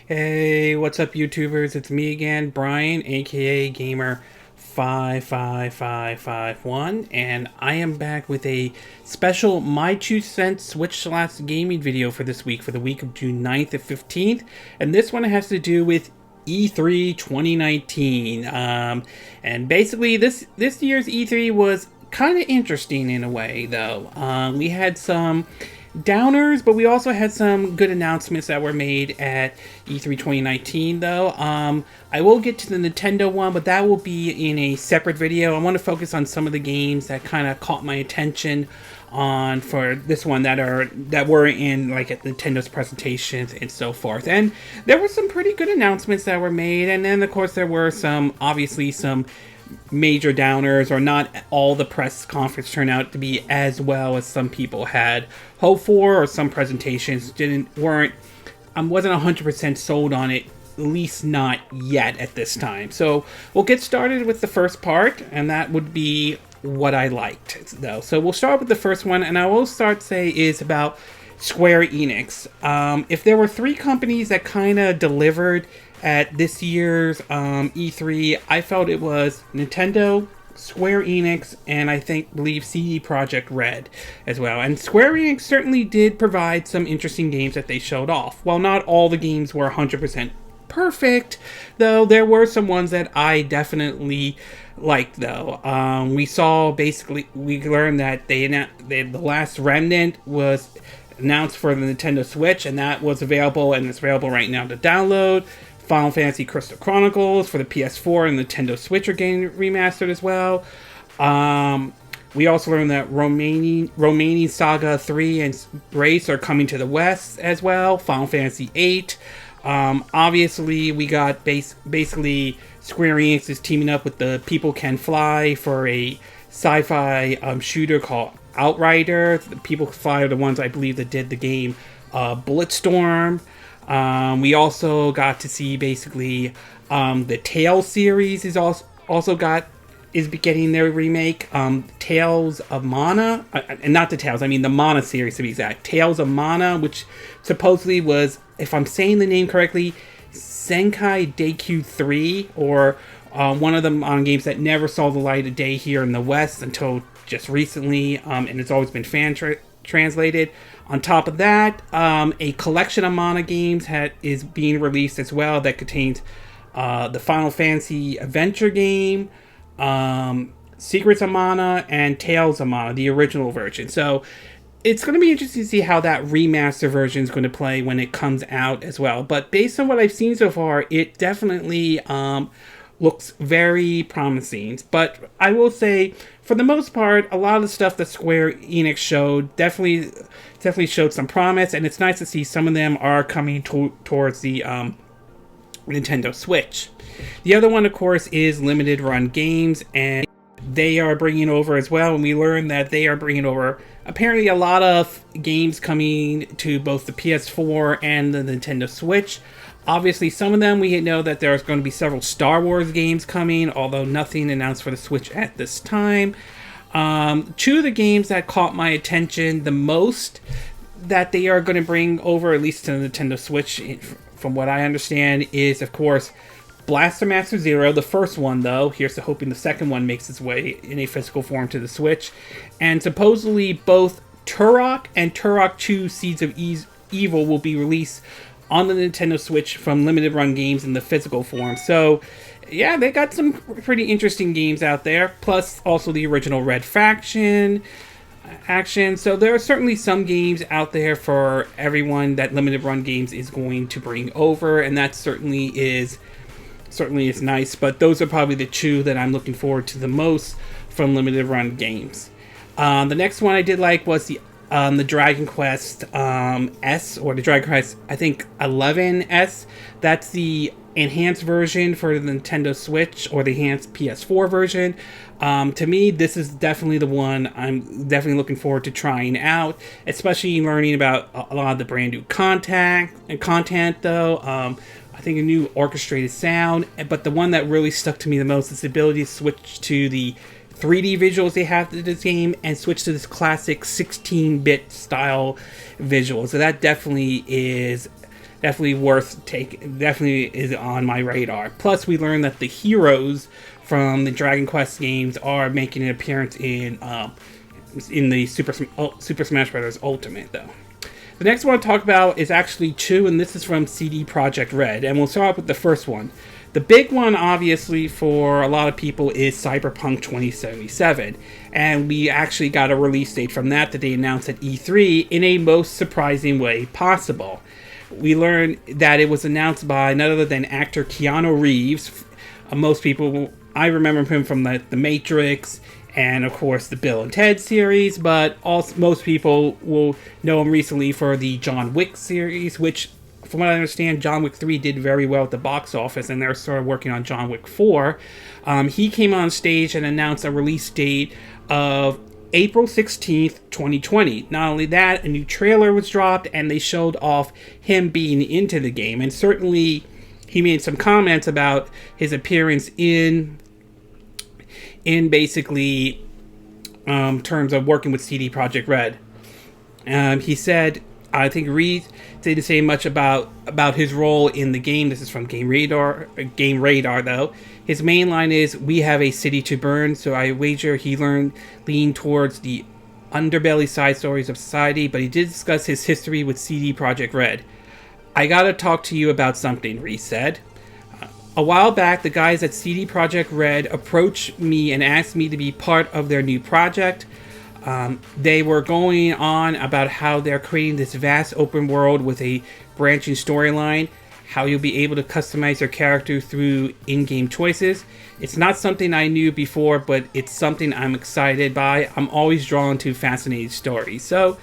Hey, what's up, YouTubers? It's me again, Brian, aka Gamer55551, and I am back with a special My 2 cents Switch/gaming video for this week, for the week of June 9th and 15th, and this one has to do with E3 2019. And basically, this year's E3 was kind of interesting in a way, though. We had some downers, but we also had some good announcements that were made at E3 2019, though. I will get to the Nintendo one, but that will be in a separate video. I want to focus on some of the games that kind of caught my attention on for this one that were in like at Nintendo's presentations and so forth. And there were some pretty good announcements that were made, and then of course there were obviously some major downers, or not all the press conference turned out to be as well as some people had hoped for, or some presentations I wasn't 100% sold on it, at least not yet at this time. So we'll get started with the first part, and that would be what I liked, though. So we'll start with the first one, and I will say is about Square Enix. If there were three companies that kind of delivered at this year's E3, I felt it was Nintendo, Square Enix, and believe CD Projekt Red as well. And Square Enix certainly did provide some interesting games that they showed off. While not all the games were 100% perfect, though, there were some ones that I definitely liked, though. We learned that the last Remnant was announced for the Nintendo Switch, and that was available, and it's available right now to download. Final Fantasy Crystal Chronicles for the PS4 and Nintendo Switch are getting remastered as well. We also learned that Romanian Saga 3 and Race are coming to the West as well. Final Fantasy 8. Obviously, we got basically Square Enix is teaming up with the People Can Fly for a sci-fi shooter called Outrider. The People Can Fly are the ones I believe that did the game Bulletstorm. We also got to see basically the Tales series is getting their remake. Tales of Mana, and not the Tales, I mean the Mana series to be exact. Tales of Mana, which supposedly was, if I'm saying the name correctly, Senkai Deku 3, or one of the Mana games that never saw the light of day here in the West until just recently, and it's always been translated. On top of that, a collection of Mana games is being released as well that contains the Final Fantasy Adventure game, Secrets of Mana, and Tales of Mana, the original version. So it's going to be interesting to see how that remaster version is going to play when it comes out as well. But based on what I've seen so far, it definitely looks very promising. But I will say, for the most part, a lot of the stuff that Square Enix showed definitely showed some promise, and it's nice to see some of them are coming towards the Nintendo Switch. The other one, of course, is Limited Run Games, and they are bringing over as well, and we learned that they are bringing over apparently a lot of games coming to both the PS4 and the Nintendo Switch. Obviously, some of them we know that there's going to be several Star Wars games coming, although nothing announced for the Switch at this time. Two of the games that caught my attention the most that they are going to bring over, at least to the Nintendo Switch, from what I understand, is, of course, Blaster Master Zero, the first one, though. Here's to hoping the second one makes its way in a physical form to the Switch. And supposedly both Turok and Turok 2 Seeds of Evil will be released on the Nintendo Switch from Limited Run Games in the physical form. So, yeah, they got some pretty interesting games out there. Plus, also the original Red Faction action. So there are certainly some games out there for everyone that Limited Run Games is going to bring over, and that certainly is nice. But those are probably the two that I'm looking forward to the most from Limited Run Games. The next one I did like was the Dragon Quest S, or the Dragon Quest, I think, 11S. That's the enhanced version for the Nintendo Switch, or the enhanced PS4 version. To me, this is definitely the one I'm definitely looking forward to trying out, especially learning about a lot of the brand new content, though. I think a new orchestrated sound, but the one that really stuck to me the most is the ability to switch to the 3D visuals they have to this game and switch to this classic 16-bit style visual. So that definitely is definitely is on my radar. Plus, we learned that the heroes from the Dragon Quest games are making an appearance in the Super Smash Bros. Ultimate, though. The next one I'll talk about is actually two, and this is from CD Projekt Red. And we'll start off with the first one. The big one, obviously, for a lot of people is Cyberpunk 2077. And we actually got a release date from that they announced at E3 in a most surprising way possible. We learned that it was announced by none other than actor Keanu Reeves. Most people, I remember him from the Matrix and, of course, the Bill and Ted series, but also most people will know him recently for the John Wick series, which, from what I understand, John Wick 3 did very well at the box office, and they're sort of working on John Wick 4. He came on stage and announced a release date of April 16th, 2020. Not only that, a new trailer was dropped, and they showed off him being into the game, and certainly he made some comments about his appearance in basically terms of working with CD Projekt Red. He said, I think Reed didn't say much about his role in the game. This is from Game Radar, though. His main line is, "We have a city to burn," so I wager he leaned towards the underbelly side stories of society, but he did discuss his history with CD Projekt Red. "I gotta talk to you about something," Reed said. A while back, the guys at CD Projekt Red approached me and asked me to be part of their new project. They were going on about how they're creating this vast open world with a branching storyline, how you'll be able to customize your character through in-game choices. It's not something I knew before, but it's something I'm excited by. I'm always drawn to fascinating stories. So,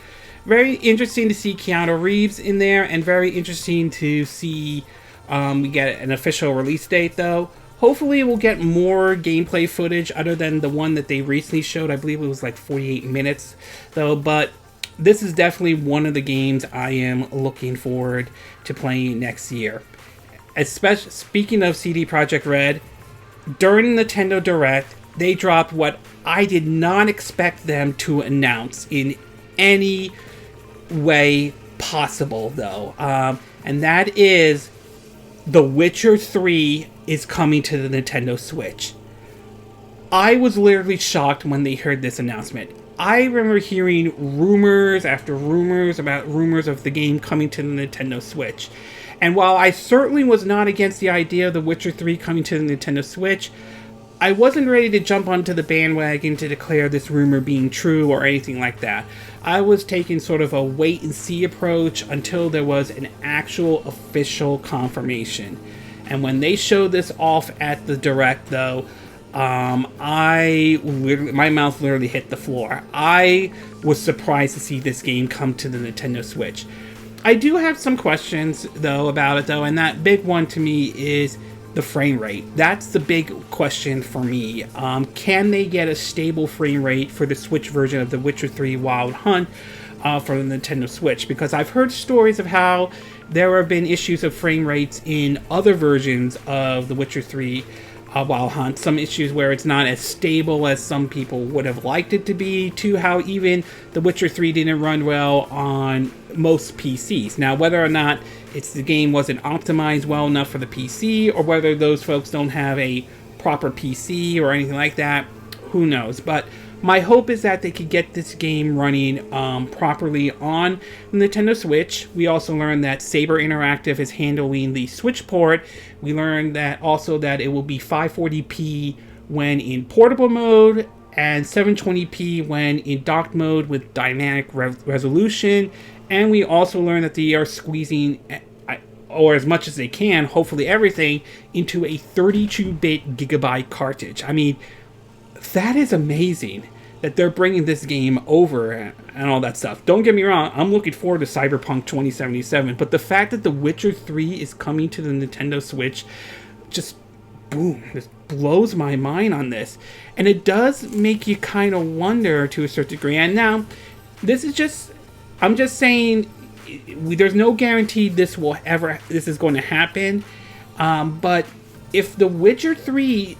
very interesting to see Keanu Reeves in there, and very interesting to see we get an official release date, though. Hopefully we'll get more gameplay footage other than the one that they recently showed. I believe it was like 48 minutes, though. But this is definitely one of the games I am looking forward to playing next year. Especially, speaking of CD Projekt Red, during Nintendo Direct, they dropped what I did not expect them to announce in any way possible, though. And that is The Witcher 3 is coming to the Nintendo Switch. I was literally shocked when they heard this announcement. I remember hearing rumors after rumors about rumors of the game coming to the Nintendo Switch. And while I certainly was not against the idea of The Witcher 3 coming to the Nintendo Switch, I wasn't ready to jump onto the bandwagon to declare this rumor being true or anything like that. I was taking sort of a wait-and-see approach until there was an actual official confirmation. And when they showed this off at the Direct, though, my mouth literally hit the floor. I was surprised to see this game come to the Nintendo Switch. I do have some questions, though, about it, though, and that big one to me is the frame rate. That's the big question for me. Can they get a stable frame rate for the Switch version of The Witcher 3 Wild Hunt for the Nintendo Switch? Because I've heard stories of how there have been issues of frame rates in other versions of The Witcher 3 Wild Hunt. Some issues where it's not as stable as some people would have liked it to be, to how even The Witcher 3 didn't run well on most PCs. Now, whether or not the game wasn't optimized well enough for the PC, or whether those folks don't have a proper PC or anything like that, who knows. But my hope is that they could get this game running properly on Nintendo Switch. We also learned that Saber Interactive is handling the Switch port. We learned that also that it will be 540p when in portable mode and 720p when in docked mode with dynamic resolution. And we also learned that they are squeezing, or as much as they can, hopefully everything, into a 32-bit gigabyte cartridge. I mean, that is amazing that they're bringing this game over and all that stuff. Don't get me wrong, I'm looking forward to Cyberpunk 2077, but the fact that The Witcher 3 is coming to the Nintendo Switch just, boom, just blows my mind on this. And it does make you kind of wonder to a certain degree. And now, I'm just saying, there's no guarantee this is going to happen. But if The Witcher 3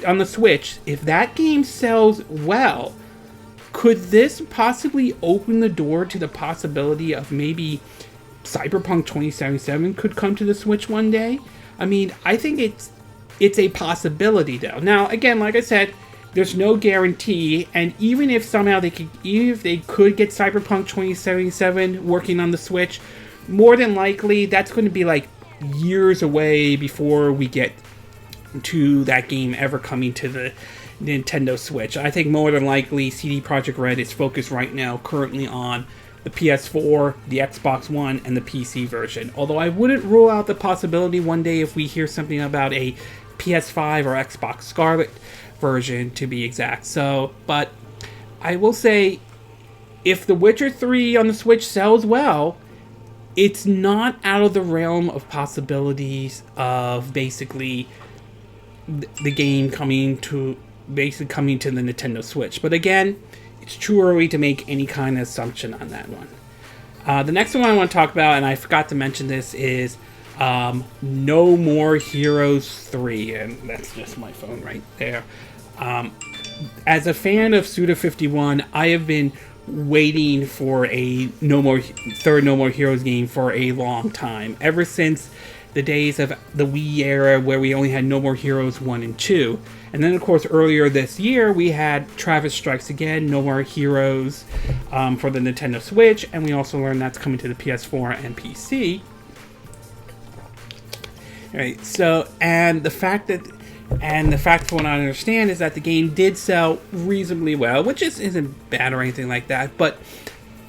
on the Switch, if that game sells well, could this possibly open the door to the possibility of maybe Cyberpunk 2077 could come to the Switch one day. I mean, I think it's a possibility though. Now, again, like I said, there's no guarantee, and even if somehow they could get Cyberpunk 2077 working on the Switch, more than likely that's going to be like years away before we get to that game ever coming to the Nintendo Switch. I think more than likely CD Projekt Red is focused right now currently on the PS4, the Xbox One, and the PC version. Although I wouldn't rule out the possibility one day if we hear something about a PS5 or Xbox Scarlet version, to be exact. So, but I will say, if The Witcher 3 on the Switch sells well, it's not out of the realm of possibilities of basically the game coming to the Nintendo Switch. But again, it's too early to make any kind of assumption on that one. The next one I want to talk about, and I forgot to mention this, is No More Heroes 3, and that's just my phone right there. As a fan of Suda51, I have been waiting for a third No More Heroes game for a long time. Ever since the days of the Wii era where we only had No More Heroes 1 and 2. And then, of course, earlier this year, we had Travis Strikes Again, No More Heroes for the Nintendo Switch, and we also learned that's coming to the PS4 and PC. All right, so, and the fact from what I understand is that the game did sell reasonably well, which isn't bad or anything like that, but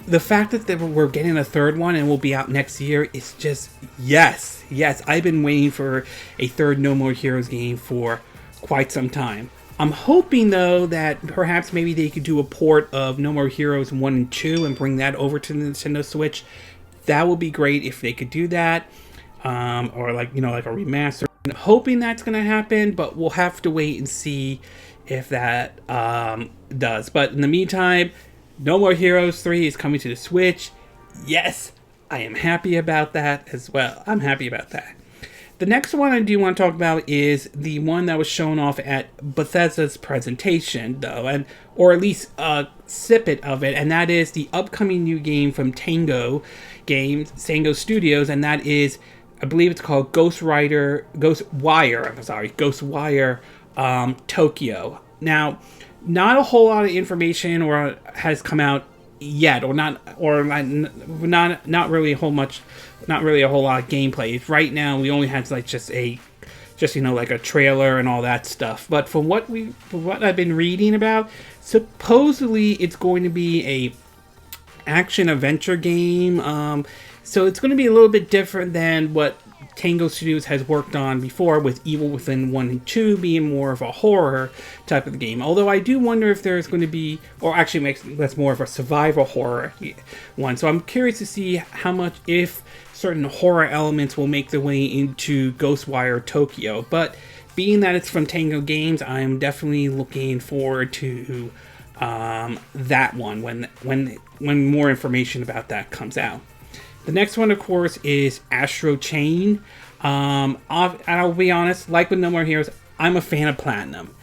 the fact that we're getting a third one and will be out next year is just, yes, I've been waiting for a third No More Heroes game for quite some time. I'm hoping, though, that perhaps maybe they could do a port of No More Heroes 1 and 2 and bring that over to the Nintendo Switch. That would be great if they could do that, or like a remaster. I'm hoping that's going to happen, but we'll have to wait and see if that does. But in the meantime, No More Heroes 3 is coming to the Switch. Yes, I am happy about that as well. I'm happy about that. The next one I do want to talk about is the one that was shown off at Bethesda's presentation, though, or at least a snippet of it, and that is the upcoming new game from Tango Studios, and that is, I believe it's called Ghostwire Tokyo. Now, not a whole lot of information or has come out yet, not really a whole lot of gameplay. Right now, we only had like just a trailer and all that stuff. But from what I've been reading about, supposedly it's going to be a action adventure game. So it's going to be a little bit different than what Tango Studios has worked on before, with Evil Within 1 and 2 being more of a horror type of game. Although I do wonder if there's going to be, or actually that's more of a survival horror one. So I'm curious to see if certain horror elements will make their way into Ghostwire Tokyo. But being that it's from Tango Games, I'm definitely looking forward to that one when more information about that comes out. The next one, of course, is Astro Chain. I'll be honest, like with No More Heroes, I'm a fan of Platinum.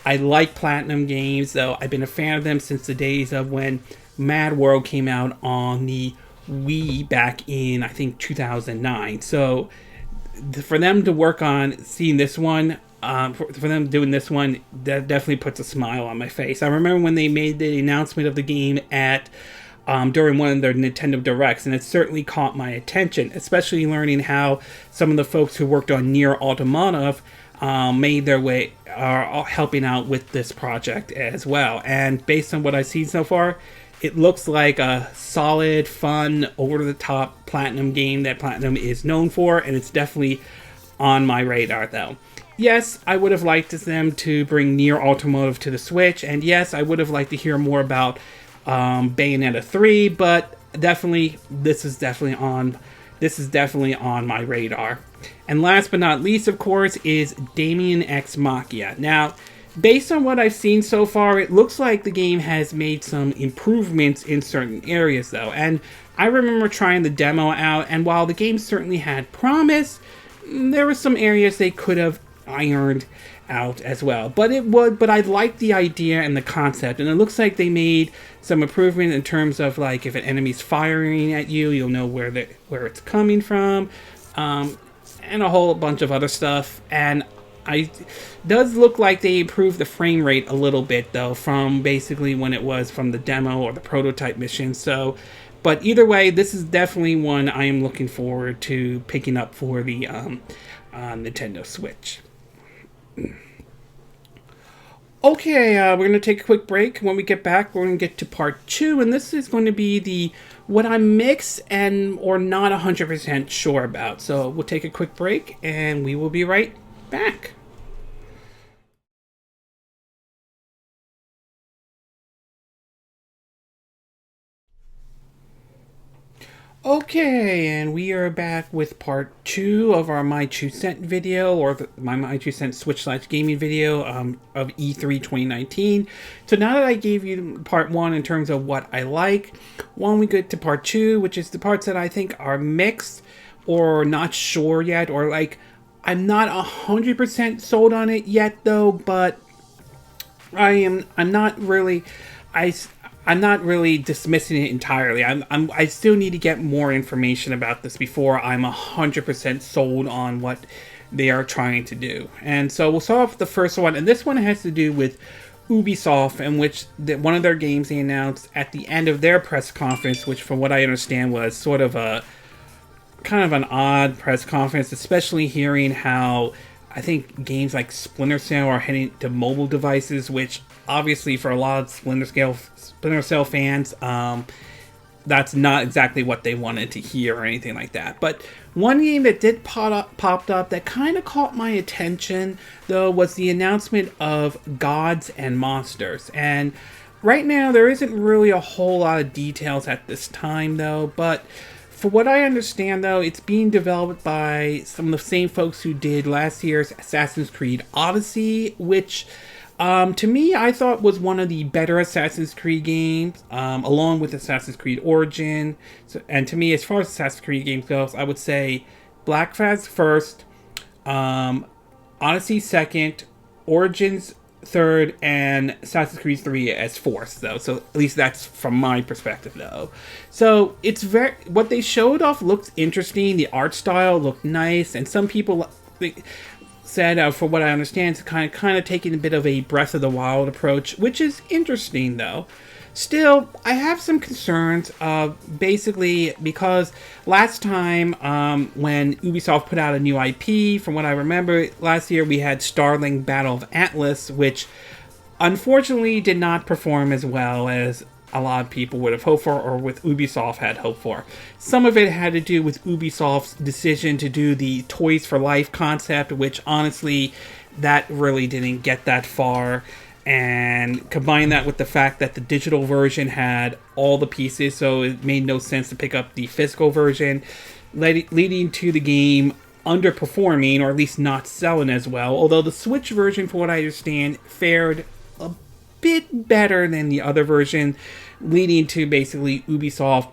I like Platinum games, though. I've been a fan of them since the days of when Mad World came out on the Wii back in, I think, 2009. So for them to work on seeing this one, for them doing this one, that definitely puts a smile on my face. I remember when they made the announcement of the game at during one of their Nintendo Directs, and it certainly caught my attention, especially learning how some of the folks who worked on Nier Automata made their way, are helping out with this project as well. And based on what I've seen so far, it looks like a solid, fun, over-the-top Platinum game that Platinum is known for, and it's definitely on my radar, though. Yes, I would have liked them to bring Nier Automata to the Switch, and yes, I would have liked to hear more about Bayonetta 3, but definitely this is definitely on my radar. And last but not least, of course, is Damien X Machina. Now, based on what I've seen so far, it looks like the game has made some improvements in certain areas, though. And I remember trying the demo out, and while the game certainly had promise, there were some areas they could have ironed out as well. But I like the idea and the concept, and it looks like they made some improvement in terms of like if an enemy's firing at you, you'll know where it's coming from, and a whole bunch of other stuff. And does look like they improved the frame rate a little bit though from basically when it was from the demo or the prototype mission. So, but either way, this is definitely one I am looking forward to picking up for the Nintendo Switch. Okay, we're going to take a quick break. When we get back, we're going to get to part 2, and this is going to be the what I'm mixed and or not 100% sure about. So we'll take a quick break, and we will be right back. Okay, and we are back with part 2 of our My 2 Cent video, or my 2 Cent Switch/gaming video of E3 2019. So now that I gave you part 1 in terms of what I like, we get to part 2, which is the parts that I think are mixed or not sure yet, or like I'm not 100% sold on it yet though, but I'm not really dismissing it entirely. I still need to get more information about this before I'm 100% sold on what they are trying to do. And so we'll start off with the first one, and this one has to do with Ubisoft, in which one of their games they announced at the end of their press conference, which from what I understand was sort of a kind of an odd press conference, especially hearing how I think games like Splinter Cell are heading to mobile devices, which obviously for a lot of Splinter Cell fans, that's not exactly what they wanted to hear or anything like that. But one game that did popped up that kind of caught my attention, though, was the announcement of Gods and Monsters. And right now, there isn't really a whole lot of details at this time, though, but for what I understand, though, it's being developed by some of the same folks who did last year's Assassin's Creed Odyssey, which, to me, I thought was one of the better Assassin's Creed games, along with Assassin's Creed Origin. So, and to me, as far as Assassin's Creed games goes, I would say Black Flag first, Odyssey second, Origins third, and Assassin's Creed 3 as fourth, though. So at least that's from my perspective, though. So it's what they showed off looked interesting. The art style looked nice, and some people said, for what I understand, it's kind of taking a bit of a Breath of the Wild approach, which is interesting, though. Still, I have some concerns, basically because last time when Ubisoft put out a new IP, from what I remember, last year we had Starling Battle of Atlas, which unfortunately did not perform as well as a lot of people would have hoped for, or with Ubisoft had hoped for. Some of it had to do with Ubisoft's decision to do the Toys for Life concept, which honestly, that really didn't get that far. And combine that with the fact that the digital version had all the pieces, so it made no sense to pick up the physical version, leading to the game underperforming, or at least not selling as well. Although the Switch version, for what I understand, fared a bit better than the other version, leading to basically Ubisoft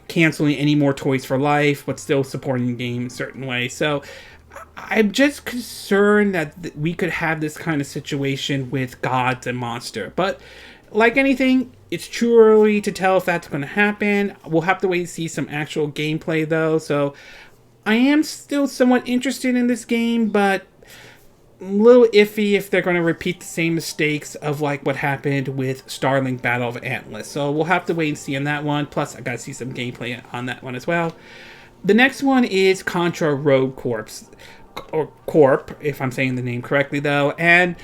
canceling any more Toys for Life, but still supporting the game in a certain way. So I'm just concerned that we could have this kind of situation with Gods and Monster. But like anything, it's too early to tell if that's going to happen. We'll have to wait and see some actual gameplay, though. So I am still somewhat interested in this game, but a little iffy if they're going to repeat the same mistakes of like what happened with Starling Battle of Atlas. So we'll have to wait and see on that one. Plus, I got to see some gameplay on that one as well. The next one is Contra Rogue Corp, if I'm saying the name correctly, though. And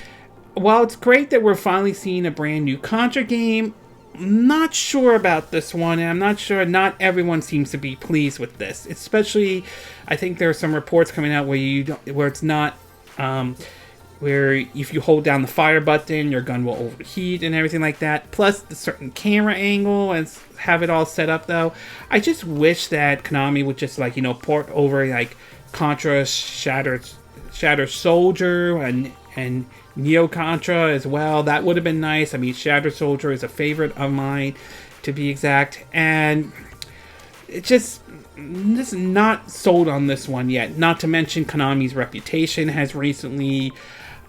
while it's great that we're finally seeing a brand new Contra game, I'm not sure about this one, and I'm not sure not everyone seems to be pleased with this. Especially, I think there are some reports coming out where it's not, where if you hold down the fire button, your gun will overheat and everything like that. Plus, the certain camera angle and have it all set up, though. I just wish that Konami would just port over like Contra Shattered Soldier and Neo Contra as well. That would have been nice. I mean, Shattered Soldier is a favorite of mine, to be exact, and it's just not sold on this one yet. Not to mention Konami's reputation has recently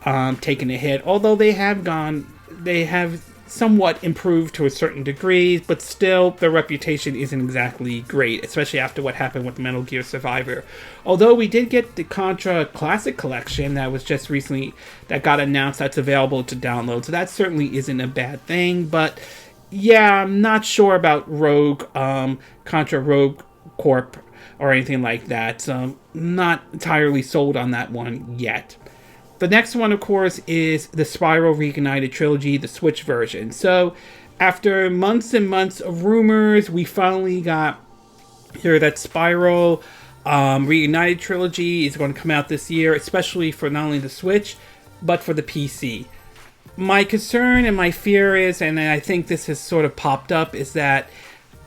taken a hit. Although they have somewhat improved to a certain degree, but still their reputation isn't exactly great, especially after what happened with Metal Gear Survivor. Although we did get the Contra Classic Collection that was just recently, that got announced, that's available to download, so that certainly isn't a bad thing. But yeah, I'm not sure about Contra Rogue Corp or anything like that, so not entirely sold on that one yet. The next one, of course, is the Spyro Reignited Trilogy, the Switch version. So, after months and months of rumors, we finally got here that Spyro Reignited Trilogy is going to come out this year, especially for not only the Switch, but for the PC. My concern and my fear is, and I think this has sort of popped up, is that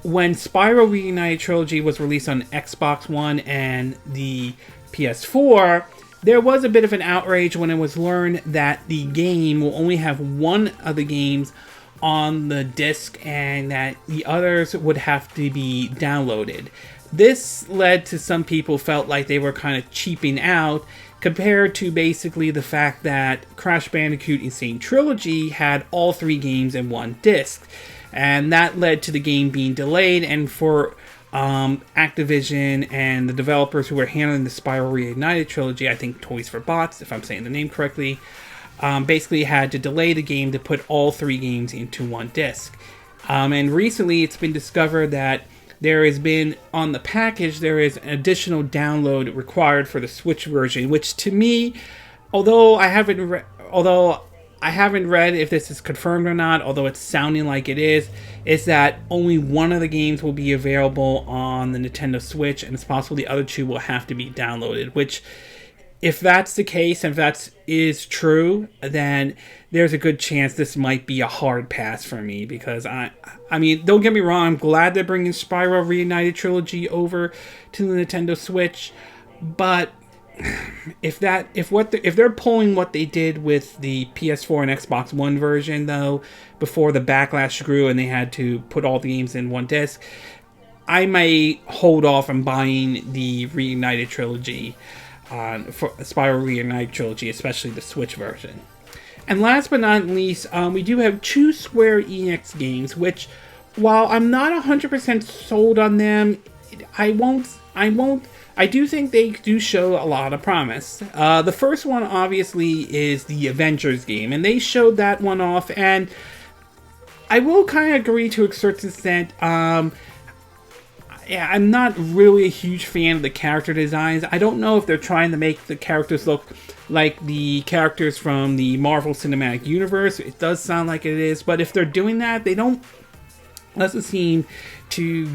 when Spyro Reignited Trilogy was released on Xbox One and the PS4, there was a bit of an outrage when it was learned that the game will only have one of the games on the disc and that the others would have to be downloaded. This led to some people felt like they were kind of cheaping out compared to basically the fact that Crash Bandicoot Insane Trilogy had all three games in one disc. And that led to the game being delayed, and for Activision and the developers who were handling the Spyro Reignited Trilogy, I think Toys for Bots, if I'm saying the name correctly, basically had to delay the game to put all three games into one disc. And recently it's been discovered that there has been, on the package, there is an additional download required for the Switch version, which to me, although I haven't read if this is confirmed or not, although it's sounding like it is that only one of the games will be available on the Nintendo Switch, and it's possible the other two will have to be downloaded, which, if that's the case, and if that is true, then there's a good chance this might be a hard pass for me, because I mean, don't get me wrong, I'm glad they're bringing Spyro Reignited Trilogy over to the Nintendo Switch, but if they're pulling what they did with the PS4 and Xbox One version, though, before the backlash grew and they had to put all the games in one disc, I may hold off on buying the Reignited Trilogy, for Spyro Reignited Trilogy, especially the Switch version. And last but not least, we do have two Square Enix games, which, while I'm not 100% sold on them, I do think they do show a lot of promise. The first one, obviously, is the Avengers game, and they showed that one off, and I will kind of agree to a certain extent. Yeah, I'm not really a huge fan of the character designs. I don't know if they're trying to make the characters look like the characters from the Marvel Cinematic Universe. It does sound like it is, but if they're doing that, they don't seem to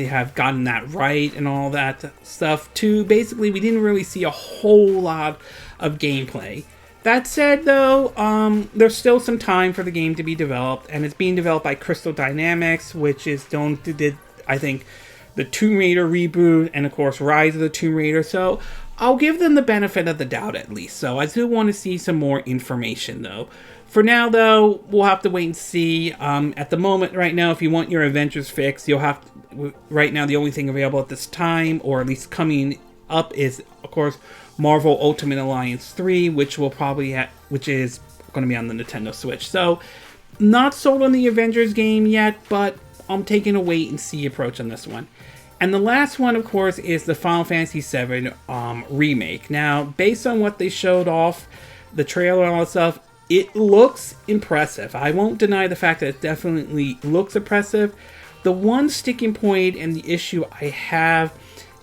have gotten that right and all that stuff. Basically, we didn't really see a whole lot of gameplay. That said, though, there's still some time for the game to be developed, and it's being developed by Crystal Dynamics, which did, I think, the Tomb Raider reboot, and of course Rise of the Tomb Raider, so I'll give them the benefit of the doubt at least. So I do want to see some more information, though. For now, though, we'll have to wait and see. At the moment, right now, if you want your Avengers fix, right now the only thing available at this time, or at least coming up, is, of course, Marvel Ultimate Alliance 3, which is going to be on the Nintendo Switch. So, not sold on the Avengers game yet, but I'm taking a wait and see approach on this one. And the last one, of course, is the Final Fantasy VII remake. Now, based on what they showed off, the trailer and all that stuff, it looks impressive. I won't deny the fact that it definitely looks impressive. The one sticking point and the issue I have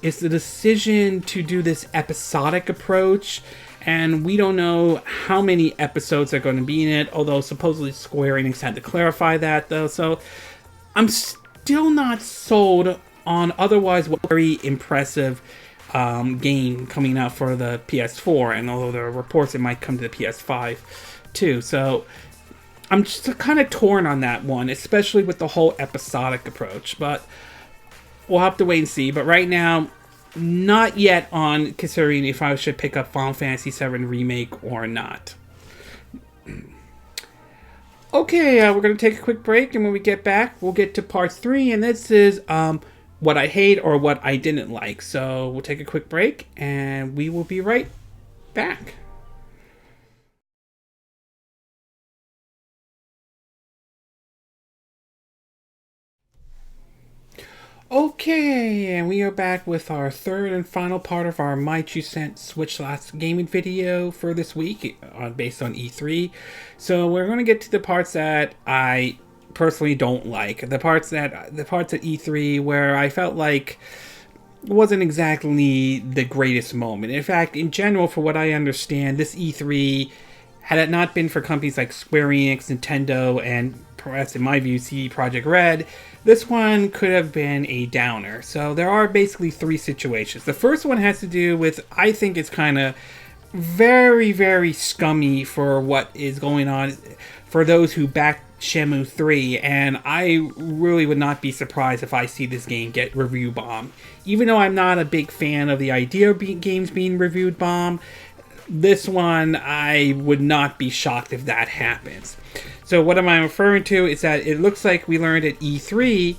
is the decision to do this episodic approach. And we don't know how many episodes are going to be in it, although supposedly Square Enix had to clarify that, though. So I'm still not sold on otherwise very impressive game coming out for the PS4. And although there are reports it might come to the PS5 too. So I'm just kind of torn on that one, especially with the whole episodic approach. But we'll have to wait and see. But right now, not yet on considering if I should pick up Final Fantasy VII Remake or not. Okay, we're going to take a quick break, and when we get back, we'll get to part 3, and this is what I hate or what I didn't like. So we'll take a quick break, and we will be right back. Okay, and we are back with our third and final part of our My 2 cent Switch Last Gaming video for this week, based on E3. So we're going to get to the parts that I personally don't like, the parts at E3 where I felt like it wasn't exactly the greatest moment. In fact, in general, for what I understand, this E3, had it not been for companies like Square Enix, Nintendo, and perhaps in my view, CD Projekt Red, this one could have been a downer. So there are basically three situations. The first one has to do with, I think it's kind of very, very scummy for what is going on for those who back Shenmue 3, and I really would not be surprised if I see this game get review bombed. Even though I'm not a big fan of the idea of games being reviewed bombed, this one I would not be shocked if that happens. So what am I referring to is that it looks like we learned at E3,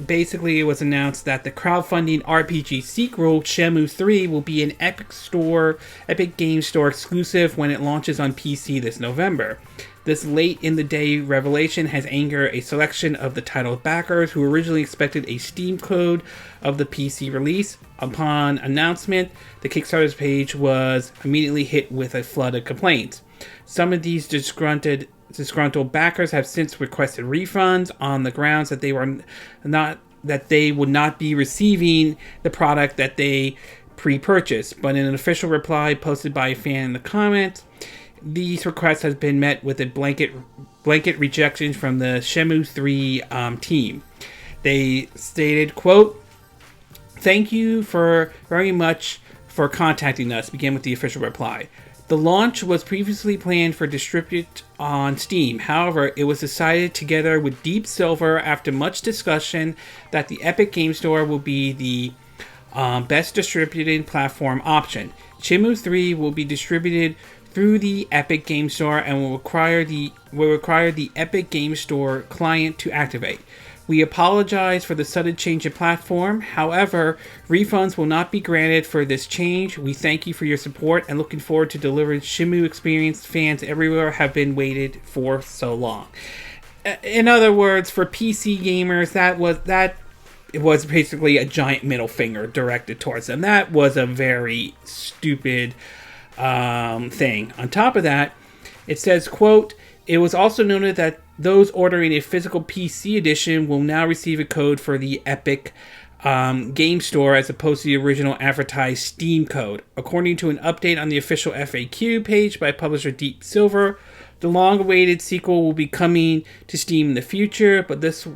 basically it was announced that the crowdfunding RPG sequel, Shenmue 3, will be an Epic Games Store exclusive when it launches on PC this November. This late-in-the-day revelation has angered a selection of the title's backers who originally expected a Steam code of the PC release. Upon announcement, the Kickstarter's page was immediately hit with a flood of complaints. Some of these disgruntled backers have since requested refunds on the grounds that they would not be receiving the product that they pre-purchased. But in an official reply posted by a fan in the comments, these requests has been met with a blanket rejection from the Shenmue 3 team. They stated, quote, "Thank you for very much for contacting us," began with the official reply. "The launch was previously planned for distribute on Steam. However, it was decided together with Deep Silver after much discussion that the Epic Game Store will be the best distributed platform option. Shenmue 3 will be distributed through the Epic Game Store and will require the Epic Game Store client to activate. We apologize for the sudden change in platform. However, refunds will not be granted for this change. We thank you for your support and looking forward to delivering Shenmue experience fans everywhere have been waited for so long." In other words, for PC gamers, it was basically a giant middle finger directed towards them. That was a very stupid thing. On top of that, it says, quote, "It was also noted that those ordering a physical PC edition will now receive a code for the Epic Game Store as opposed to the original advertised Steam code. According to an update on the official FAQ page by publisher Deep Silver, the long-awaited sequel will be coming to Steam in the future, but this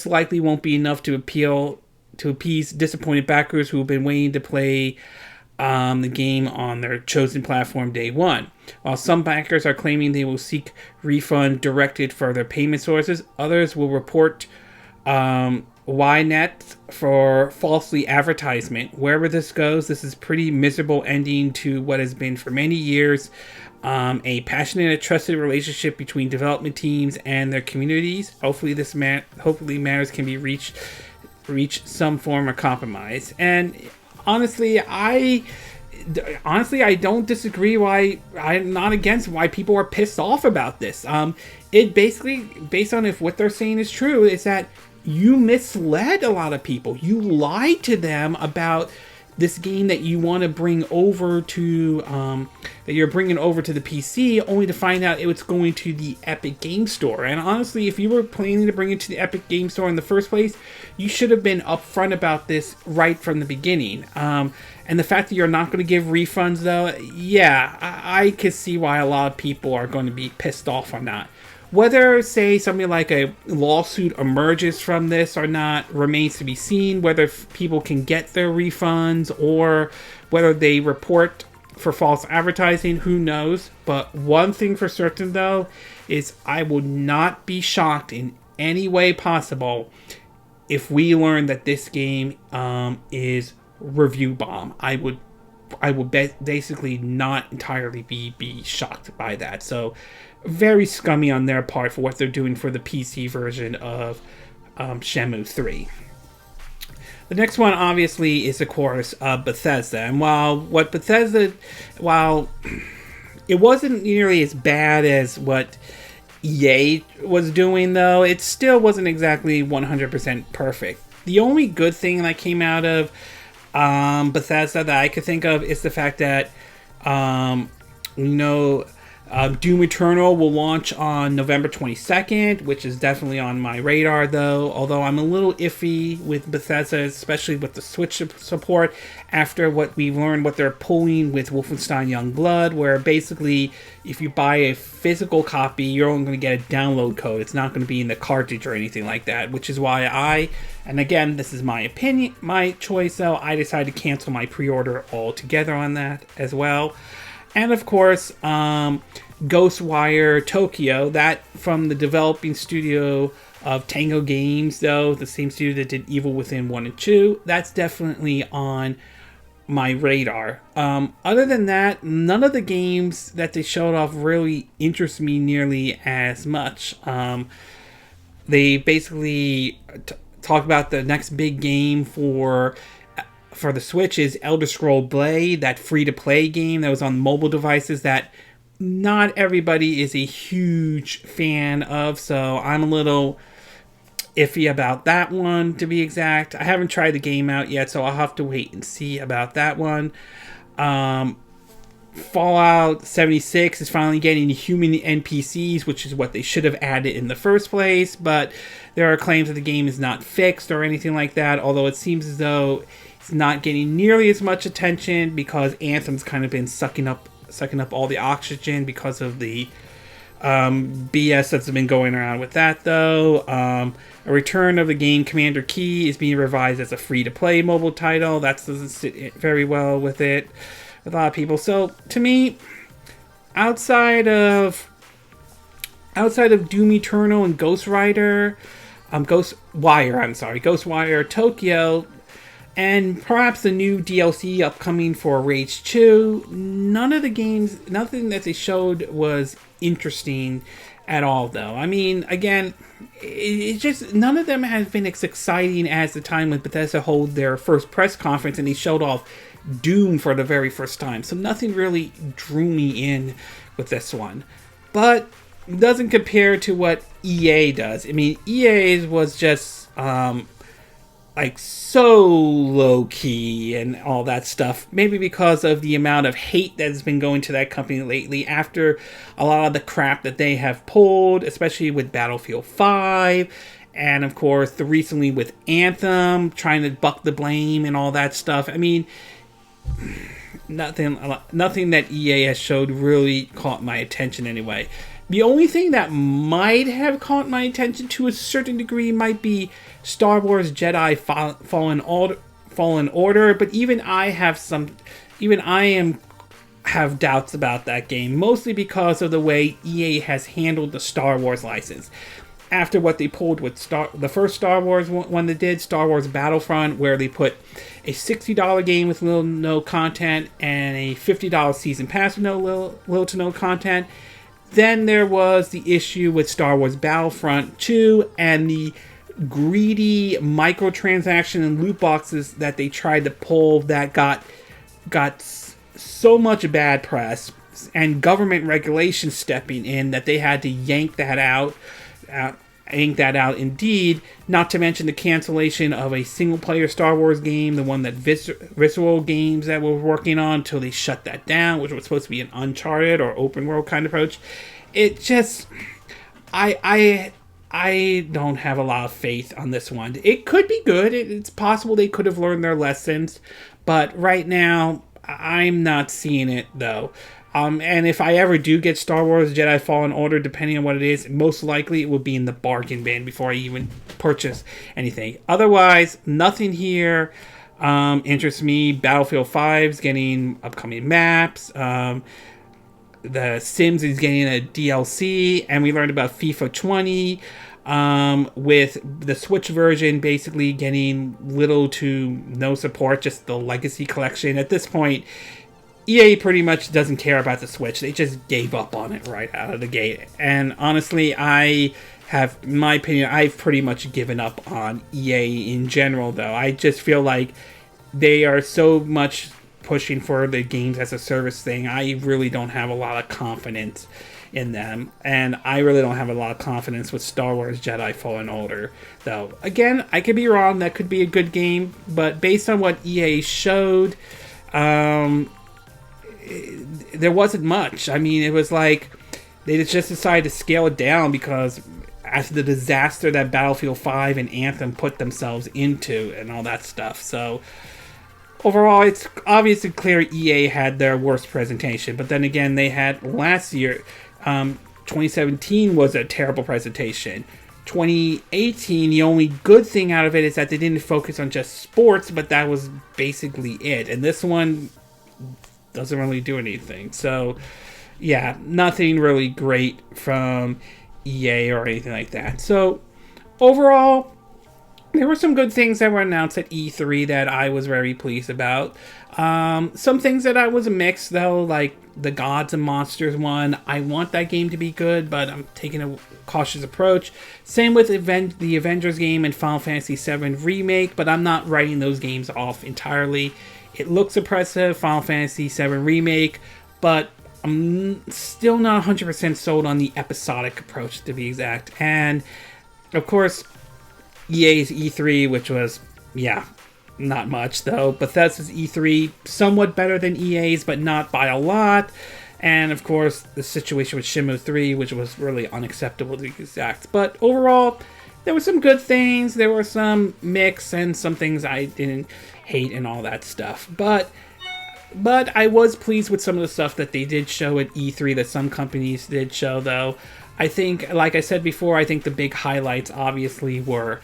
likely won't be enough to appease disappointed backers who have been waiting to play the game on their chosen platform day one. While some backers are claiming they will seek refund directed for their payment sources, others will report YNET for falsely advertisement. Wherever this goes, this is pretty miserable ending to what has been for many years a passionate and trusted relationship between development teams and their communities. Hopefully matters can be reached some form of compromise." And honestly, I don't disagree. I'm not against why people are pissed off about this. It basically, based on if what they're saying is true, is that you misled a lot of people. You lied to them about this game that you want to bring over to that you're bringing over to the PC, only to find out it was going to the Epic Game Store. And honestly, if you were planning to bring it to the Epic Game Store in the first place, you should have been upfront about this right from the beginning. And the fact that you're not going to give refunds, though, yeah, I can see why a lot of people are going to be pissed off on that. Whether, say, something like a lawsuit emerges from this or not remains to be seen. Whether people can get their refunds or whether they report for false advertising, who knows. But one thing for certain, though, is I would not be shocked in any way possible if we learn that this game is review bomb. I would basically not entirely be shocked by that. So very scummy on their part for what they're doing for the PC version of Shenmue 3. The next one, obviously, is, of course, Bethesda. And while it wasn't nearly as bad as what EA was doing, though, it still wasn't exactly 100% perfect. The only good thing that came out of Bethesda that I could think of is the fact that, um, you know, Doom Eternal will launch on November 22nd, which is definitely on my radar, though. Although I'm a little iffy with Bethesda, especially with the Switch support, after what we've learned, what they're pulling with Wolfenstein Youngblood, where basically, if you buy a physical copy, you're only going to get a download code. It's not going to be in the cartridge or anything like that, which is why and again, this is my opinion, my choice, though, I decided to cancel my pre-order altogether on that as well. And of course, Ghostwire Tokyo, that from the developing studio of Tango Games, though, the same studio that did Evil Within 1 and 2, that's definitely on my radar. Other than that, none of the games that they showed off really interest me nearly as much. They basically talk about the next big game for the Switch is Elder Scrolls Blade, that free-to-play game that was on mobile devices that not everybody is a huge fan of, so I'm a little iffy about that one, to be exact. I haven't tried the game out yet, so I'll have to wait and see about that one. Fallout 76 is finally getting human NPCs, which is what they should have added in the first place, but there are claims that the game is not fixed or anything like that, although it seems as though it's not getting nearly as much attention because Anthem's kind of been sucking up all the oxygen because of the BS that's been going around with that, though. A return of the game Commander Key is being revised as a free-to-play mobile title. That doesn't sit very well with a lot of people. So, to me, outside of Doom Eternal and Ghostwire Tokyo, and perhaps the new DLC upcoming for Rage 2, nothing that they showed was interesting at all, though. I mean, again, it's just none of them has been as exciting as the time when Bethesda held their first press conference and they showed off Doom for the very first time. So nothing really drew me in with this one. But it doesn't compare to what EA does. I mean, EA's was just like so low key and all that stuff, maybe because of the amount of hate that's been going to that company lately after a lot of the crap that they have pulled, especially with Battlefield 5, and of course the recently with Anthem trying to buck the blame and all that stuff. I mean, nothing that EA has showed really caught my attention anyway. The only thing that might have caught my attention to a certain degree might be Star Wars Jedi Fallen Order, but even I have doubts about that game, mostly because of the way EA has handled the Star Wars license. After what they pulled with the first Star Wars one they did, Star Wars Battlefront, where they put a $60 game with little to no content and a $50 season pass with little to no content. Then there was the issue with Star Wars Battlefront 2 and the greedy microtransaction and loot boxes that they tried to pull that got so much bad press and government regulation stepping in that they had to yank that out indeed, not to mention the cancellation of a single-player Star Wars game, the one that Visceral Games that we're working on, until they shut that down, which was supposed to be an Uncharted or open world kind of approach. It just, I don't have a lot of faith on this one. It could be good. It's possible they could have learned their lessons, but right now, I'm not seeing it, though. And if I ever do get Star Wars Jedi Fallen Order, depending on what it is, most likely it will be in the bargain bin before I even purchase anything. Otherwise, nothing here interests me. Battlefield 5 is getting upcoming maps. The Sims is getting a DLC. And we learned about FIFA 20 with the Switch version basically getting little to no support, just the Legacy Collection. At this point, EA pretty much doesn't care about the Switch. They just gave up on it right out of the gate. And honestly, in my opinion, I've pretty much given up on EA in general, though. I just feel like they are so much pushing for the games as a service thing. I really don't have a lot of confidence in them, and I really don't have a lot of confidence with Star Wars Jedi Fallen Order, though. Again, I could be wrong. That could be a good game, but based on what EA showed, there wasn't much. I mean, it was like they just decided to scale it down because after the disaster that Battlefield 5 and Anthem put themselves into and all that stuff. So overall, it's obviously clear EA had their worst presentation. But then again, they had last year, 2017 was a terrible presentation. 2018, the only good thing out of it is that they didn't focus on just sports, but that was basically it. And this one doesn't really do anything. So, yeah, nothing really great from EA or anything like that. So, overall, there were some good things that were announced at E3 that I was very pleased about. Some things that I was mixed, though, like the Gods and Monsters one. I want that game to be good, but I'm taking a cautious approach. Same with the Avengers game and Final Fantasy VII Remake, but I'm not writing those games off entirely. It looks impressive, Final Fantasy VII Remake, but I'm still not 100% sold on the episodic approach, to be exact. And, of course, EA's E3, which was, yeah, not much, though. Bethesda's E3, somewhat better than EA's, but not by a lot. And, of course, the situation with Shenmue 3, which was really unacceptable, to be exact. But, overall, there were some good things. There were some mix and some things I didn't hate and all that stuff. But I was pleased with some of the stuff that they did show at E3 that some companies did show, though. I think, like I said before, I think the big highlights obviously were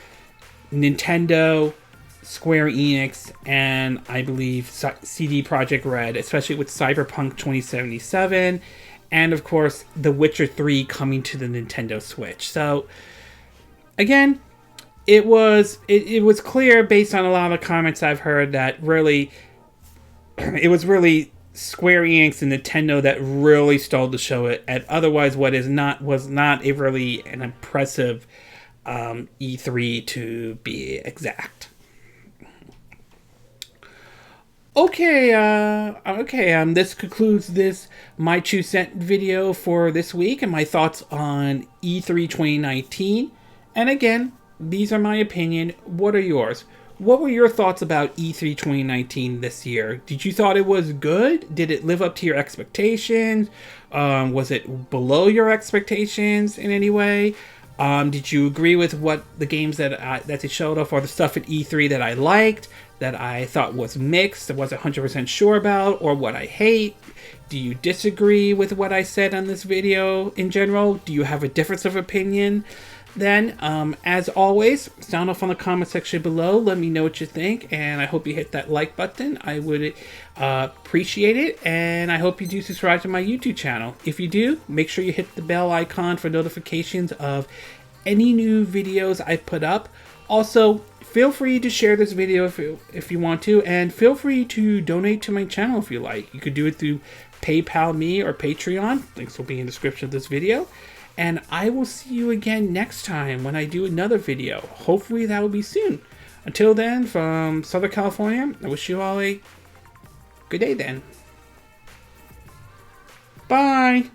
Nintendo, Square Enix, and I believe CD Projekt Red, especially with Cyberpunk 2077, and of course The Witcher 3 coming to the Nintendo Switch. So, again, it was clear based on a lot of the comments I've heard that really it was really Square Enix and Nintendo that really stole the show at otherwise what was not a really an impressive E3 to be exact. Okay, this concludes this My 2 Cent video for this week and my thoughts on E3 2019. And again, these are my opinion. What are yours? What were your thoughts about E3 2019 this year? Did you thought it was good? Did it live up to your expectations? Was it below your expectations in any way? Did you agree with what the games that they showed off or the stuff at E3 that I liked, that I thought was mixed, that wasn't 100% sure about, or what I hate? Do you disagree with what I said on this video in general? Do you have a difference of opinion? Then, as always, sound off on the comment section below. Let me know what you think, and I hope you hit that like button. I would appreciate it, and I hope you do subscribe to my YouTube channel. If you do, make sure you hit the bell icon for notifications of any new videos I put up. Also, feel free to share this video if you want to, and feel free to donate to my channel if you like. You could do it through PayPal me or Patreon. Links will be in the description of this video. And I will see you again next time when I do another video. Hopefully that will be soon. Until then, from Southern California, I wish you all a good day then. Bye!